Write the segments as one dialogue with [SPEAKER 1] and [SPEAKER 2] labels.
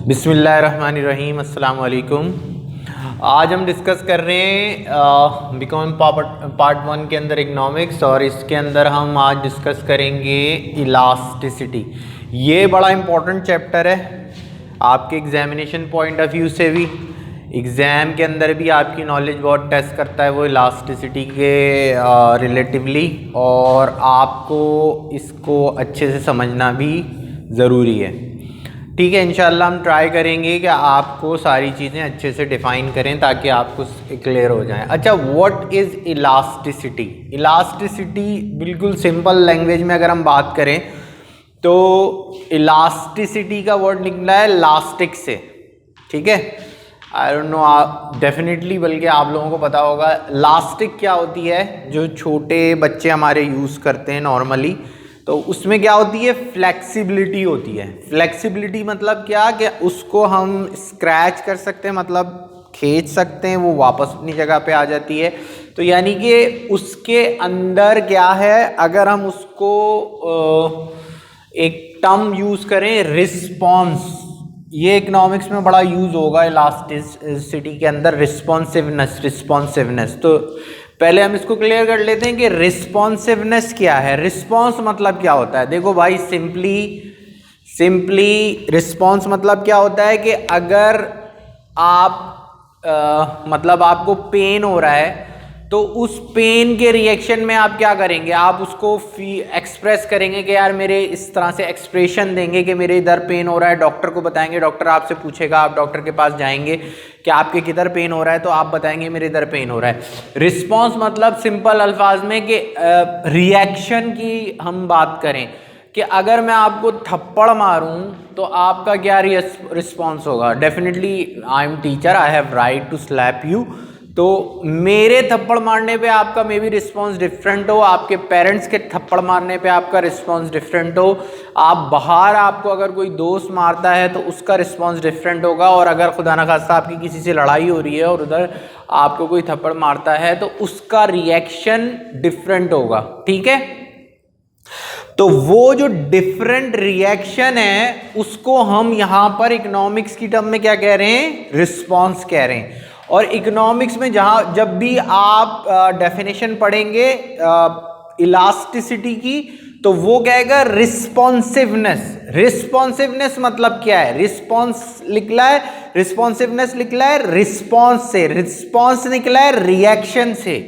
[SPEAKER 1] बिस्मिल्लाहिर्रहमानिर्रहीम, अस्सलाम वालेकुम। आज हम डिस्कस कर रहे हैं बीकॉम पार्ट 1 के अंदर इकनॉमिक्स, और इसके अंदर हम आज डिस्कस करेंगे इलास्टिसिटी। ये बड़ा इम्पोर्टेंट चैप्टर है आपके एग्जामिनेशन पॉइंट ऑफ व्यू से भी। एग्ज़ाम के अंदर भी आपकी नॉलेज बहुत टेस्ट करता है वो इलास्टिसिटी के रिलेटिवली, और आपको इसको अच्छे से समझना भी ज़रूरी है। ठीक है, इंशाल्लाह हम ट्राई करेंगे कि आपको सारी चीज़ें अच्छे से डिफ़ाइन करें ताकि आपको क्लियर हो जाए। अच्छा, व्हाट इज़ इलास्टिसिटी? इलास्टिसिटी बिल्कुल सिंपल लैंग्वेज में अगर हम बात करें तो इलास्टिसिटी का वर्ड निकला है लास्टिक से। ठीक है, आई डोंट नो आप डेफिनेटली, बल्कि आप लोगों को पता होगा लास्टिक क्या होती है। जो छोटे बच्चे हमारे यूज़ करते हैं नॉर्मली, तो उसमें क्या होती है, फ्लेक्सिबिलिटी होती है। फ्लेक्सिबिलिटी मतलब क्या कि उसको हम स्क्रैच कर सकते हैं, मतलब खींच सकते हैं, वो वापस अपनी जगह पे आ जाती है। तो यानी कि उसके अंदर क्या है, अगर हम उसको एक टर्म यूज़ करें रिस्पॉन्स, ये इकोनॉमिक्स में बड़ा यूज़ होगा इलास्टिसिटी के अंदर, रिस्पॉन्सिवनेस। तो पहले हम इसको क्लियर कर लेते हैं कि रिस्पॉन्सिवनेस क्या है। रिस्पॉन्स मतलब क्या होता है? देखो भाई, सिंपली रिस्पॉन्स मतलब क्या होता है कि अगर आप मतलब आपको पेन हो रहा है, तो उस पेन के रिएक्शन में आप क्या करेंगे, आप उसको एक्सप्रेस करेंगे कि यार मेरे इस तरह से एक्सप्रेशन देंगे कि मेरे इधर पेन हो रहा है, डॉक्टर को बताएंगे, डॉक्टर आपसे पूछेगा, आप डॉक्टर के पास जाएंगे कि आपके किधर पेन हो रहा है, तो आप बताएंगे मेरे इधर पेन हो रहा है। रिस्पॉन्स मतलब सिंपल अल्फाज में कि रिएक्शन की हम बात करें कि अगर मैं आपको थप्पड़ मारूं तो आपका क्या रिस्पॉन्स होगा। Definitely I am teacher, I have right to slap you. तो मेरे थप्पड़ मारने पे आपका मे बी रिस्पॉन्स डिफरेंट हो, आपके पेरेंट्स के थप्पड़ मारने पे आपका रिस्पॉन्स डिफरेंट हो, आप बाहर आपको अगर कोई दोस्त मारता है तो उसका रिस्पॉन्स डिफरेंट होगा, और अगर खुदा न खास्ता आपकी किसी से लड़ाई हो रही है और उधर आपको कोई थप्पड़ मारता है तो उसका रिएक्शन डिफरेंट होगा। ठीक है, तो वो जो डिफरेंट रिएक्शन है उसको हम यहां पर इकोनॉमिक्स की टर्म में क्या कह रहे हैं, रिस्पॉन्स कह रहे हैं। और इकोनॉमिक्स में जब भी आप डेफिनेशन पढ़ेंगे इलास्टिसिटी की, तो वो कहेगा रिस्पॉन्सिवनेस। रिस्पॉन्सिवनेस मतलब क्या है? रिस्पॉन्स निकला है, रिस्पॉन्सिवनेस निकला है रिस्पॉन्स से, रिस्पॉन्स निकला है रिएक्शन से,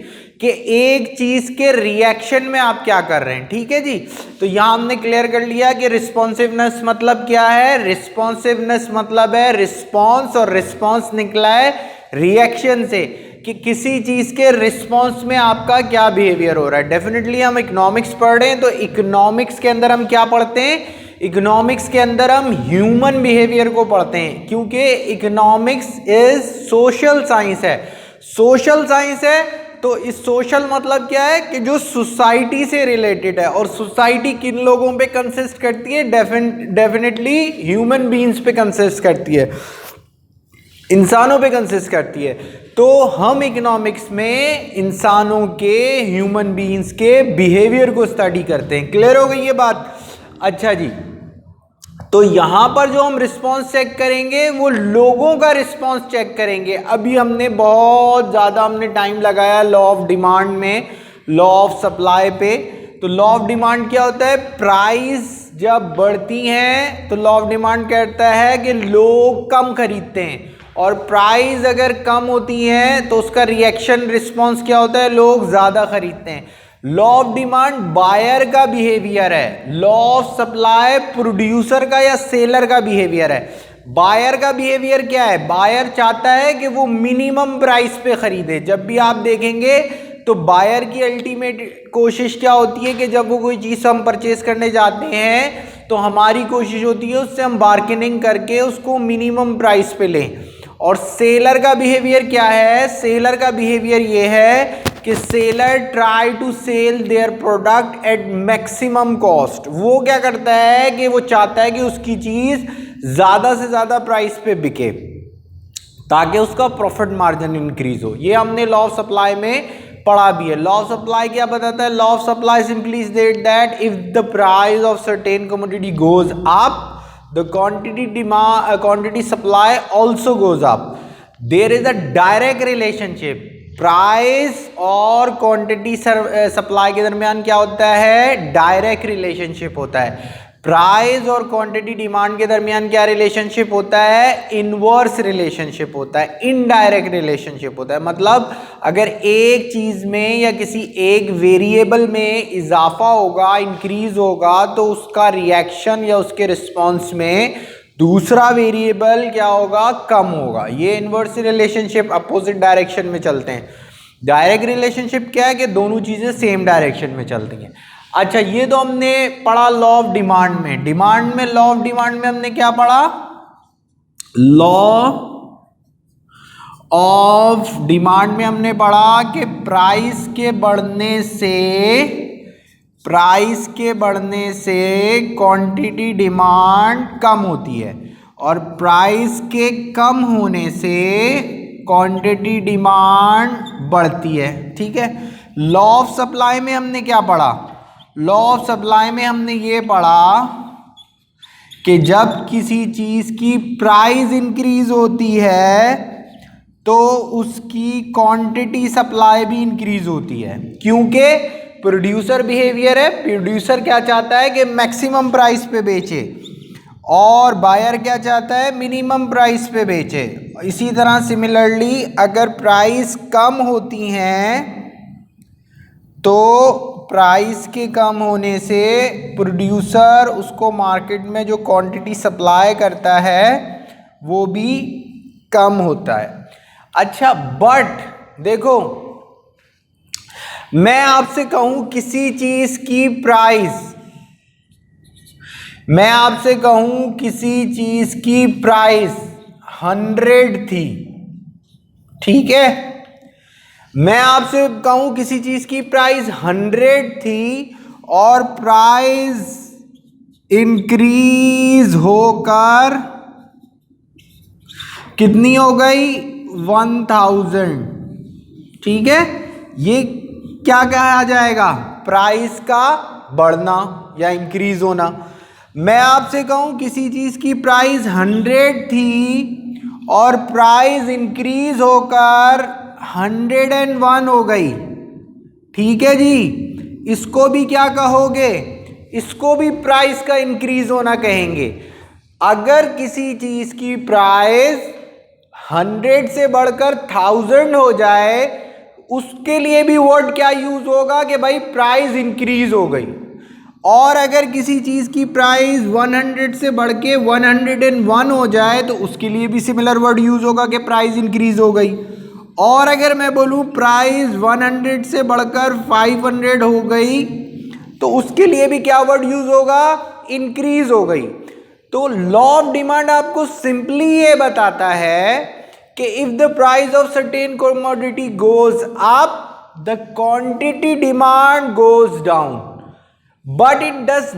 [SPEAKER 1] कि एक चीज के रिएक्शन में आप क्या कर रहे हैं। ठीक है जी, तो यहां हमने क्लियर कर लिया कि रिस्पॉन्सिवनेस मतलब क्या है। रिस्पॉन्सिवनेस मतलब है रिस्पॉन्स, और रिस्पॉन्स निकला है रिएक्शन से, कि किसी चीज के रिस्पॉन्स में आपका क्या बिहेवियर हो रहा है। डेफिनेटली हम इकोनॉमिक्स पढ़ रहे हैं, तो इकोनॉमिक्स के अंदर हम क्या पढ़ते हैं, इकोनॉमिक्स के अंदर हम ह्यूमन बिहेवियर को पढ़ते हैं, क्योंकि इकोनॉमिक्स इज सोशल साइंस है। सोशल साइंस है तो इस सोशल मतलब क्या है कि जो सोसाइटी से रिलेटेड है, और सोसाइटी किन लोगों पे कंसिस्ट करती है, डेफिनेटली ह्यूमन बीइंग्स पे कंसिस्ट करती है, इंसानों पे कंसिस्ट करती है। तो हम इकोनॉमिक्स में इंसानों के, ह्यूमन बीइंग्स के बिहेवियर को स्टडी करते हैं। क्लियर हो गई ये बात? अच्छा जी, तो यहां पर जो हम रिस्पांस चेक करेंगे वो लोगों का रिस्पांस चेक करेंगे। अभी हमने बहुत ज़्यादा टाइम लगाया लॉ ऑफ डिमांड में, लॉ ऑफ सप्लाई पे। तो लॉ ऑफ डिमांड क्या होता है, प्राइस जब बढ़ती हैं तो लॉ ऑफ डिमांड कहता है कि लोग कम खरीदते हैं, और प्राइस अगर कम होती है तो उसका रिएक्शन रिस्पांस क्या होता है, लोग ज़्यादा खरीदते हैं। लॉ ऑफ डिमांड बायर का बिहेवियर है, लॉ ऑफ सप्लाई प्रोड्यूसर का या सेलर का बिहेवियर है। बायर का बिहेवियर क्या है, बायर चाहता है कि वो मिनिमम प्राइस पे खरीदे। जब भी आप देखेंगे तो बायर की अल्टीमेट कोशिश क्या होती है कि जब वो कोई चीज़ हम परचेज करने जाते हैं तो हमारी कोशिश होती है उससे हम बार्गेनिंग करके उसको मिनिमम प्राइस पे लें। और सेलर का बिहेवियर क्या है, सेलर का बिहेवियर ये है कि seller try to sell their product at maximum cost. वो क्या करता है कि वो चाहता है कि उसकी चीज ज्यादा से ज्यादा प्राइस पे बिके ताकि उसका प्रॉफिट मार्जिन इंक्रीज हो। ये हमने लॉ ऑफ सप्लाई में पढ़ा भी है। लॉ ऑफ सप्लाई क्या बताता है, law of supply simply state that if the price of certain commodity goes up the quantity supply also goes up. There is a direct relationship. Price और quantity supply के दरमियान क्या होता है? Direct relationship होता है। प्राइस और quantity demand के दरमियान क्या रिलेशनशिप होता है? इनवर्स रिलेशनशिप होता है, इनडायरेक्ट रिलेशनशिप होता है। मतलब अगर एक चीज में या किसी एक वेरिएबल में इजाफा होगा, इंक्रीज होगा, तो उसका रिएक्शन या उसके रिस्पॉन्स में दूसरा वेरिएबल क्या होगा? कम होगा। ये इनवर्स रिलेशनशिप अपोजिट डायरेक्शन में चलते हैं। डायरेक्ट रिलेशनशिप क्या है कि दोनों चीजें सेम डायरेक्शन में चलती हैं। अच्छा, ये तो हमने पढ़ा लॉ ऑफ डिमांड में। लॉ ऑफ डिमांड में हमने क्या पढ़ा? लॉ ऑफ डिमांड में हमने पढ़ा कि प्राइस के बढ़ने से क्वांटिटी डिमांड कम होती है और प्राइस के कम होने से क्वांटिटी डिमांड बढ़ती है। ठीक है। लॉ ऑफ सप्लाई में हमने क्या पढ़ा? लॉ ऑफ सप्लाई में हमने ये पढ़ा कि जब किसी चीज की प्राइस इंक्रीज होती है तो उसकी क्वांटिटी सप्लाई भी इंक्रीज होती है, क्योंकि प्रोड्यूसर बिहेवियर है। प्रोड्यूसर क्या चाहता है कि मैक्सिमम प्राइस पे बेचे और बायर क्या चाहता है? मिनिमम प्राइस पे बेचे। इसी तरह सिमिलरली अगर प्राइस कम होती हैं तो प्राइस के कम होने से प्रोड्यूसर उसको मार्केट में जो क्वांटिटी सप्लाई करता है वो भी कम होता है। अच्छा, बट देखो, मैं आपसे कहूं किसी चीज की प्राइस 100 थी, ठीक है। मैं आपसे कहूं किसी चीज की प्राइस 100 थी और प्राइस इंक्रीज होकर कितनी हो गई? 1000। ठीक है। ये क्या कहा जाएगा? प्राइस का बढ़ना या इंक्रीज होना। मैं आपसे कहूं किसी चीज की प्राइस 100 थी और प्राइस इंक्रीज होकर 101 हो गई। ठीक है जी। इसको भी क्या कहोगे? इसको भी प्राइस का इंक्रीज होना कहेंगे। अगर किसी चीज की प्राइस 100 से बढ़कर 1000 हो जाए, उसके लिए भी वर्ड क्या यूज होगा कि भाई प्राइस इंक्रीज हो गई। और अगर किसी चीज की प्राइस 100 से बढ़ के 101 हो जाए तो उसके लिए भी सिमिलर वर्ड यूज होगा कि प्राइस इंक्रीज हो गई। और अगर मैं बोलूं प्राइस 100 से बढ़कर 500 हो गई तो उसके लिए भी क्या वर्ड यूज होगा? इंक्रीज हो गई। तो लॉ ऑफ डिमांड आपको सिंपली ये बताता है कि if the price of certain commodity goes up, the quantity demand goes down, but it does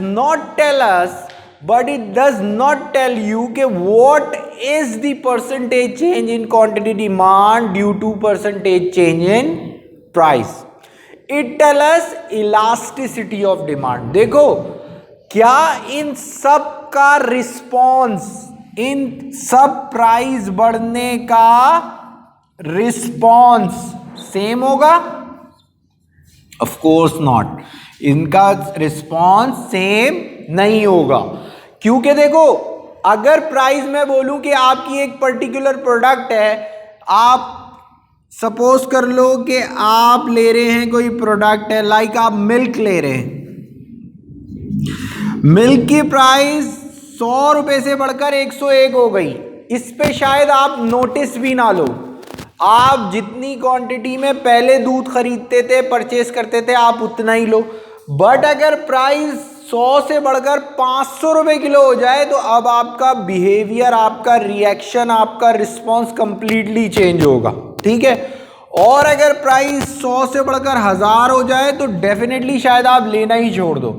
[SPEAKER 1] not tell you कि what is the percentage change in quantity demand due to percentage change in price. It tell us elasticity of demand. देखो, क्या इन सब का response, इन सब price बढ़ने का response same होगा? Of course not. इनका रिस्पॉन्स सेम नहीं होगा, क्योंकि देखो, अगर प्राइस मैं बोलूं कि आपकी एक पर्टिकुलर प्रोडक्ट है, आप सपोज कर लो कि आप ले रहे हैं कोई प्रोडक्ट है, लाइक आप मिल्क ले रहे हैं। मिल्क की प्राइस 100 रुपए से बढ़कर 101 हो गई। इस पे शायद आप नोटिस भी ना लो। आप जितनी क्वांटिटी में पहले दूध खरीदते थे, परचेस करते थे, आप उतना ही लो। बट अगर प्राइस 100 से बढ़कर 500 रुपए किलो हो जाए तो अब आपका बिहेवियर, आपका रिएक्शन, आपका रिस्पॉन्स कंप्लीटली चेंज होगा। ठीक है। और अगर प्राइस 100 से बढ़कर 1000 हो जाए तो डेफिनेटली शायद आप लेना ही छोड़ दो।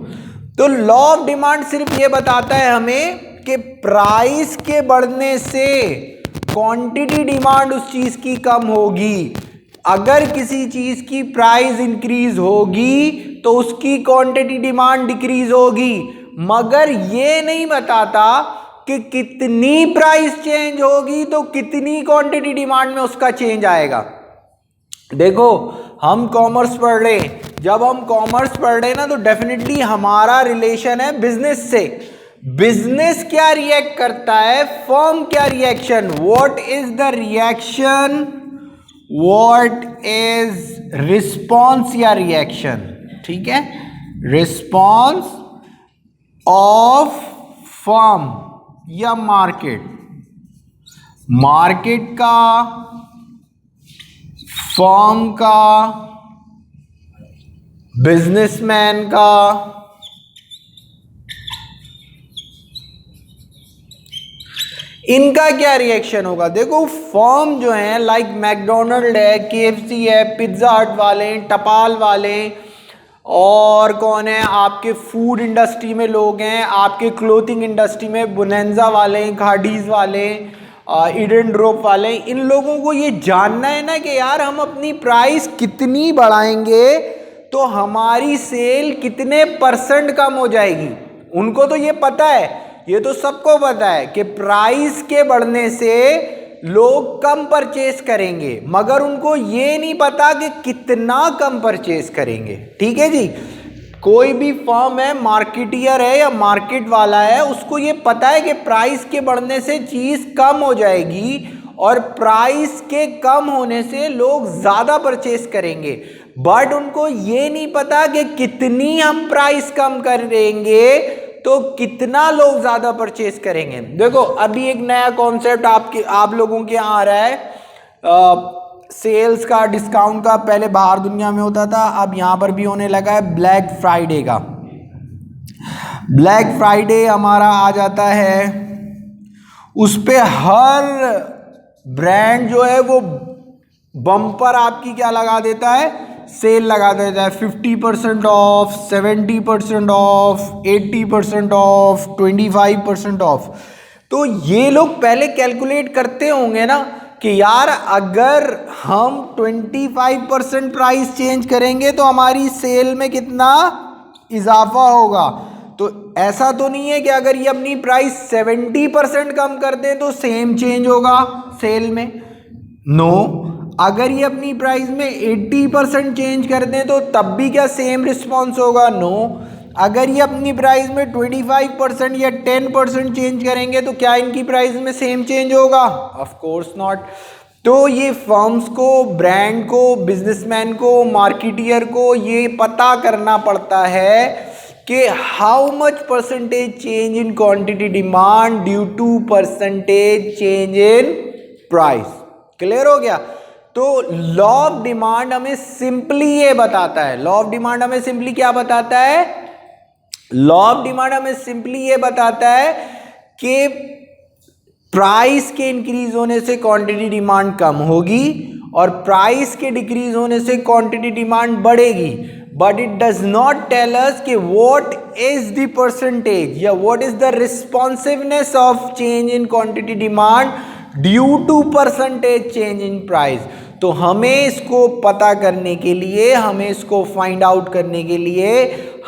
[SPEAKER 1] तो लॉ ऑफ डिमांड सिर्फ ये बताता है हमें कि प्राइस के बढ़ने से क्वांटिटी डिमांड उस चीज की कम होगी। अगर किसी चीज की प्राइस इंक्रीज होगी तो उसकी क्वांटिटी डिमांड डिक्रीज होगी, मगर ये नहीं बताता कि कितनी प्राइस चेंज होगी तो कितनी क्वांटिटी डिमांड में उसका चेंज आएगा। देखो हम कॉमर्स पढ़ रहे हैं, जब हम कॉमर्स पढ़ रहे हैं ना तो डेफिनेटली हमारा रिलेशन है बिजनेस से। बिजनेस क्या रिएक्ट करता है, फर्म क्या reaction, what is the reaction, what is response या रिएक्शन, ठीक है, रिस्पॉन्स ऑफ फर्म या मार्केट, मार्केट का, फर्म का, बिजनेसमैन का, इनका क्या रिएक्शन होगा। देखो फर्म जो है लाइक मैकडोनल्ड है, केएफसी है, पिज्जा हट वाले, टपाल वाले, और कौन है आपके फूड इंडस्ट्री में लोग हैं, आपके क्लोथिंग इंडस्ट्री में बोनेंजा वाले, खाडीज वाले, ईडन ड्रॉप वाले, इन लोगों को ये जानना है ना कि यार हम अपनी प्राइस कितनी बढ़ाएंगे तो हमारी सेल कितने परसेंट कम हो जाएगी। उनको तो ये पता है, ये तो सबको पता है कि प्राइस के बढ़ने से लोग कम परचेस करेंगे, मगर उनको ये नहीं पता कि कितना कम परचेस करेंगे। ठीक है जी, कोई भी फर्म है, मार्केटियर है या मार्केट वाला है, उसको ये पता है कि प्राइस के बढ़ने से चीज़ कम हो जाएगी और प्राइस के कम होने से लोग ज़्यादा परचेस करेंगे, बट उनको ये नहीं पता कि कितनी हम प्राइस कम करेंगे तो कितना लोग ज़्यादा परचेस करेंगे। देखो अभी एक नया कॉन्सेप्ट आप लोगों के यहाँ आ रहा है, सेल्स का, डिस्काउंट का। पहले बाहर दुनिया में होता था, अब यहाँ पर भी होने लगा है ब्लैक फ्राइडे का। ब्लैक फ्राइडे हमारा आ जाता है, उस पे हर ब्रांड जो है वो बम्पर आपकी क्या लगा देता है, सेल लगा देता है। 50% ऑफ, 70% ऑफ, 80% ऑफ, 25% ऑफ। तो ये लोग पहले कैलकुलेट करते होंगे ना कि यार अगर हम 25% प्राइस चेंज करेंगे तो हमारी सेल में कितना इजाफा होगा। तो ऐसा तो नहीं है कि अगर ये अपनी प्राइस 70% कम कर दें तो सेम चेंज होगा सेल में। नो, अगर ये अपनी प्राइस में 80% चेंज कर दें तो तब भी क्या सेम रिस्पॉन्स होगा। नो, अगर ये अपनी प्राइस में 25% या 10% चेंज करेंगे तो क्या इनकी प्राइस में सेम चेंज होगा। Of course not. तो ये फर्म्स को, ब्रांड को, बिजनेसमैन को, मार्केटियर को ये पता करना पड़ता है कि how much percentage change in quantity demand due to percentage change in price. Clear हो गया। तो लॉ ऑफ डिमांड हमें सिंपली ये बताता है, लॉ ऑफ डिमांड हमें सिंपली क्या बताता है, लॉ ऑफ डिमांड हमें सिंपली ये बताता है कि प्राइस के इंक्रीज होने से क्वांटिटी डिमांड कम होगी और प्राइस के डिक्रीज होने से क्वांटिटी डिमांड बढ़ेगी, but it does not tell us कि व्हाट इज द परसेंटेज या what is the responsiveness of change in quantity demand due to percentage change in price. तो हमें इसको पता करने के लिए, हमें इसको फाइंड आउट करने के लिए,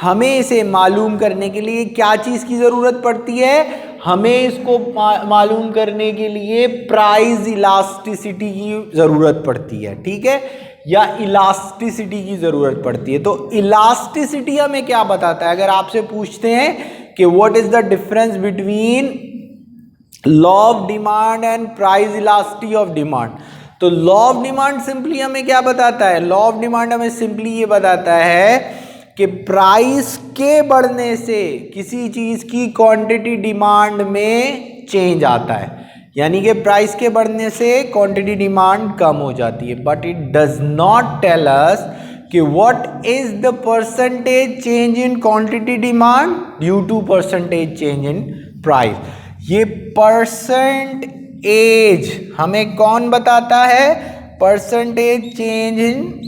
[SPEAKER 1] हमें इसे मालूम करने के लिए क्या चीज़ की ज़रूरत पड़ती है, हमें इसको मालूम करने के लिए प्राइस इलास्टिसिटी की ज़रूरत पड़ती है। ठीक है, या इलास्टिसिटी की ज़रूरत पड़ती है। तो इलास्टिसिटी हमें क्या बताता है, अगर आपसे पूछते हैं कि what is the difference between law of demand and price elasticity of demand, तो लॉ ऑफ डिमांड सिंपली हमें क्या बताता है, लॉ ऑफ डिमांड हमें सिंपली ये बताता है कि प्राइस के बढ़ने से किसी चीज़ की क्वांटिटी डिमांड में चेंज आता है, यानी कि प्राइस के बढ़ने से क्वांटिटी डिमांड कम हो जाती है, but it does not tell us कि what is the percentage change in quantity demand due to percentage change in price. ये परसेंटेज हमें कौन बताता है, परसेंटेज चेंज इन,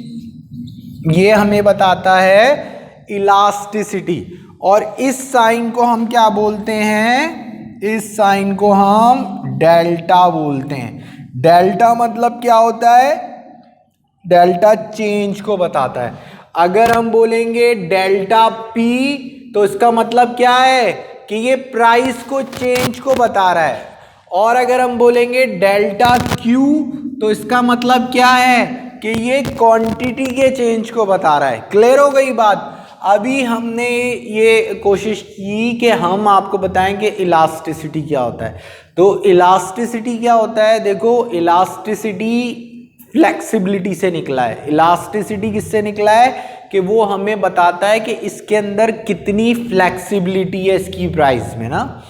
[SPEAKER 1] ये हमें बताता है इलास्टिसिटी। और इस साइन को हम क्या बोलते हैं, इस साइन को हम डेल्टा बोलते हैं। डेल्टा मतलब क्या होता है, डेल्टा चेंज को बताता है। अगर हम बोलेंगे डेल्टा पी तो इसका मतलब क्या है कि ये प्राइस को चेंज को बता रहा है। और अगर हम बोलेंगे डेल्टा क्यू तो इसका मतलब क्या है कि ये क्वांटिटी के चेंज को बता रहा है। क्लियर हो गई बात। अभी हमने ये कोशिश की कि हम आपको बताएं कि इलास्टिसिटी क्या होता है। तो इलास्टिसिटी क्या होता है, देखो इलास्टिसिटी फ्लेक्सिबिलिटी से निकला है। इलास्टिसिटी किससे निकला है कि वो हमें बताता है कि इसके अंदर कितनी फ्लेक्सिबिलिटी है इसकी प्राइस में ना।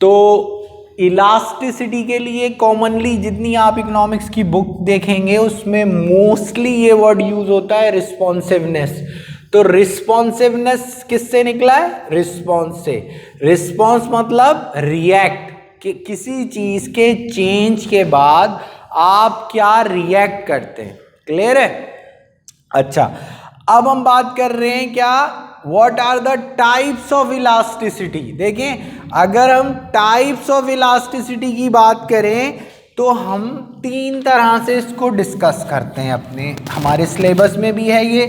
[SPEAKER 1] तो इलास्टिसिटी के लिए कॉमनली जितनी आप इकोनॉमिक्स की बुक देखेंगे उसमें मोस्टली ये वर्ड यूज होता है रिस्पॉन्सिवनेस। तो रिस्पॉन्सिवनेस किससे निकला है, रिस्पॉन्स से। रिस्पॉन्स मतलब रिएक्ट, कि किसी चीज के चेंज के बाद आप क्या रिएक्ट करते हैं। क्लियर है। अच्छा, अब हम बात कर रहे हैं क्या, what are the types of elasticity. देखें, अगर हम टाइप्स ऑफ इलास्टिसिटी की बात करें तो हम 3 तरह से इसको डिस्कस करते हैं अपने, हमारे सिलेबस में भी है ये।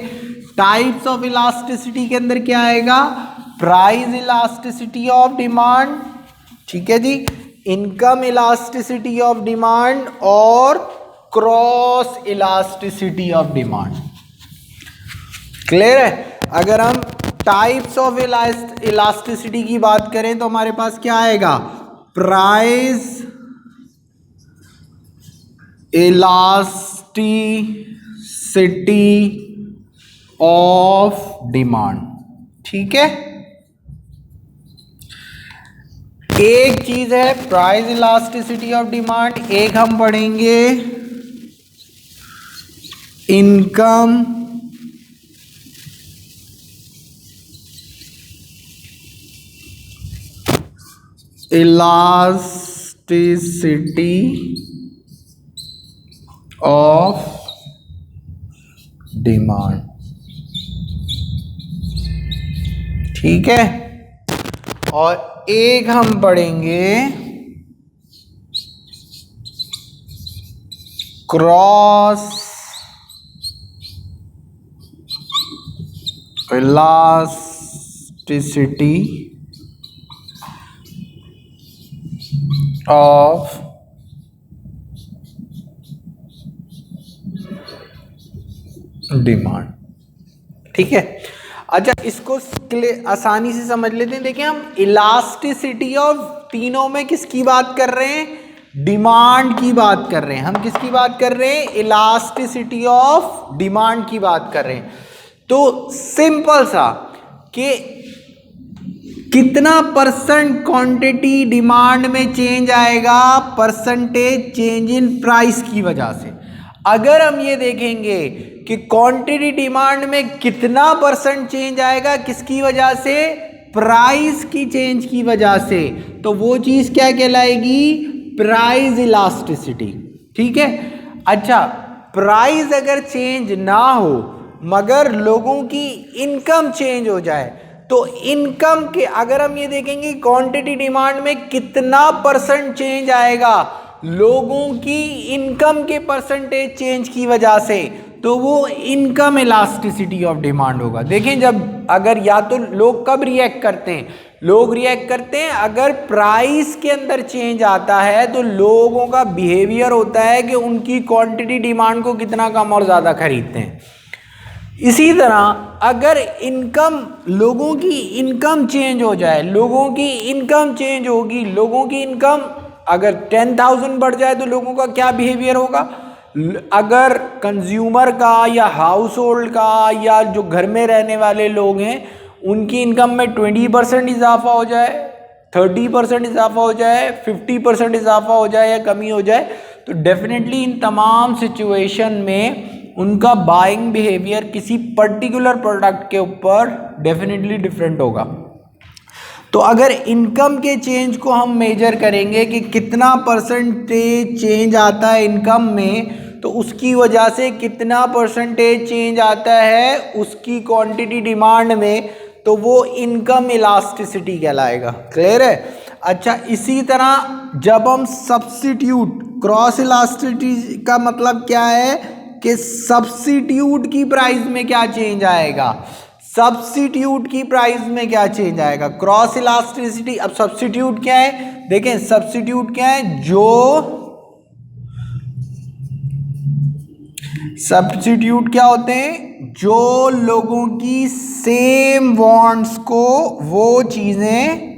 [SPEAKER 1] टाइप्स ऑफ इलास्टिसिटी के अंदर क्या आएगा, प्राइस इलास्टिसिटी ऑफ डिमांड, ठीक है जी, इनकम इलास्टिसिटी ऑफ डिमांड और cross elasticity of demand. Clear है। अगर हम टाइप्स ऑफ इलास्टिसिटी की बात करें तो हमारे पास क्या आएगा, प्राइस इलास्टिसिटी ऑफ डिमांड। ठीक है, एक चीज है प्राइस इलास्टिसिटी ऑफ डिमांड, एक हम पढ़ेंगे इनकम इलास्टिसिटी ऑफ डिमांड। ठीक है, और एक हम पढ़ेंगे क्रॉस इलास्टिसिटी ऑफ डिमांड। ठीक है। अच्छा, इसको आसानी से समझ लेते हैं। देखिए, हम इलास्टिसिटी ऑफ, तीनों में किसकी बात कर रहे हैं, डिमांड की बात कर रहे हैं। हम किसकी बात कर रहे हैं, इलास्टिसिटी ऑफ डिमांड की बात कर रहे हैं। तो सिंपल सा कि कितना परसेंट क्वांटिटी डिमांड में चेंज आएगा, परसेंटेज चेंज इन प्राइस की वजह से। अगर हम ये देखेंगे कि क्वांटिटी डिमांड में कितना परसेंट चेंज आएगा, किसकी वजह से, प्राइस की चेंज की वजह से, तो वो चीज क्या कहलाएगी, प्राइस इलास्टिसिटी। ठीक है। अच्छा, प्राइस अगर चेंज ना हो मगर लोगों की इनकम चेंज हो जाए, तो इनकम के, अगर हम ये देखेंगे क्वांटिटी डिमांड में कितना परसेंट चेंज आएगा लोगों की इनकम के परसेंटेज चेंज की वजह से, तो वो इनकम इलास्टिसिटी ऑफ डिमांड होगा। देखें, जब अगर या तो लोग कब रिएक्ट करते हैं, लोग रिएक्ट करते हैं अगर प्राइस के अंदर चेंज आता है तो लोगों का बिहेवियर होता है कि उनकी क्वांटिटी डिमांड को कितना कम और ज़्यादा खरीदते हैं। इसी तरह अगर इनकम, लोगों की इनकम चेंज हो जाए, लोगों की इनकम चेंज होगी, लोगों की इनकम अगर 10,000 बढ़ जाए तो लोगों का क्या बिहेवियर होगा, अगर कंज्यूमर का या हाउस होल्ड का या जो घर में रहने वाले लोग हैं उनकी इनकम में 20% इजाफा हो जाए, 30% इजाफा हो जाए, 50% इजाफा हो जाए या कमी हो जाए, तो डेफिनेटली इन तमाम सिचुएशन में उनका बाइंग बिहेवियर किसी पर्टिकुलर प्रोडक्ट के ऊपर डेफिनेटली डिफरेंट होगा। तो अगर इनकम के चेंज को हम मेजर करेंगे कि कितना परसेंटेज चेंज आता है इनकम में, तो उसकी वजह से कितना परसेंटेज चेंज आता है उसकी क्वांटिटी डिमांड में, तो वो इनकम इलास्टिसिटी कहलाएगा। क्लियर है। अच्छा, इसी तरह जब हम सब्स्टिट्यूट, क्रॉस इलास्टिसिटी का मतलब क्या है कि सब्स्टिट्यूट की प्राइस में क्या चेंज आएगा, सब्स्टिट्यूट की प्राइस में क्या चेंज आएगा, क्रॉस इलास्टिसिटी। अब सब्स्टिट्यूट क्या है, देखें सब्स्टिट्यूट क्या है, सब्स्टिट्यूट क्या होते हैं, जो लोगों की सेम वांट्स को, वो चीजें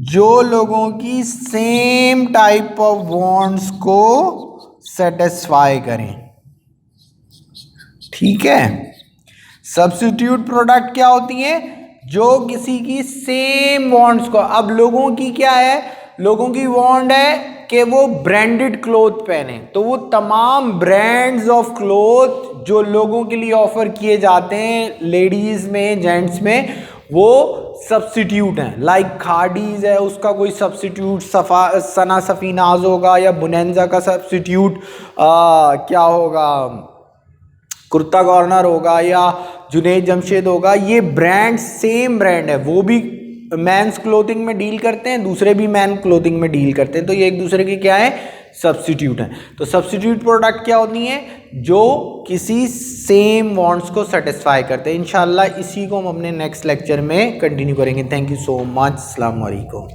[SPEAKER 1] जो लोगों की सेम टाइप ऑफ वांट्स को सेटिस्फाई करें, ठीक है। सब्स्टिट्यूट प्रोडक्ट क्या होती है, जो किसी की सेम वांट्स को, अब लोगों की क्या है, लोगों की वांट है कि वो ब्रांडेड क्लोथ पहने, तो वो तमाम ब्रांड्स ऑफ क्लोथ जो लोगों के लिए ऑफर किए जाते हैं, लेडीज में जेंट्स में, वो सब्स्टिट्यूट हैं। लाइक खाडीज है, उसका कोई सब्स्टिट्यूट सना सफीनाज होगा, या बुनेंजा का सब्स्टिट्यूट क्या होगा, कुर्ता कॉर्नर होगा, या जुनैद जमशेद होगा। ये ब्रांड सेम ब्रांड है, वो भी मेंस क्लोथिंग में डील करते हैं, दूसरे भी मेन क्लोथिंग में डील करते हैं, तो ये एक दूसरे के क्या है, सब्स्टिट्यूट है। तो सब्स्टिट्यूट प्रोडक्ट क्या होती हैं, जो किसी सेम वांट्स को सेटिस्फाई करते हैं। इंशाल्लाह इसी को हम अपने नेक्स्ट लेक्चर में कंटिन्यू करेंगे। Thank you so much. अस्सलाम वालेकुम।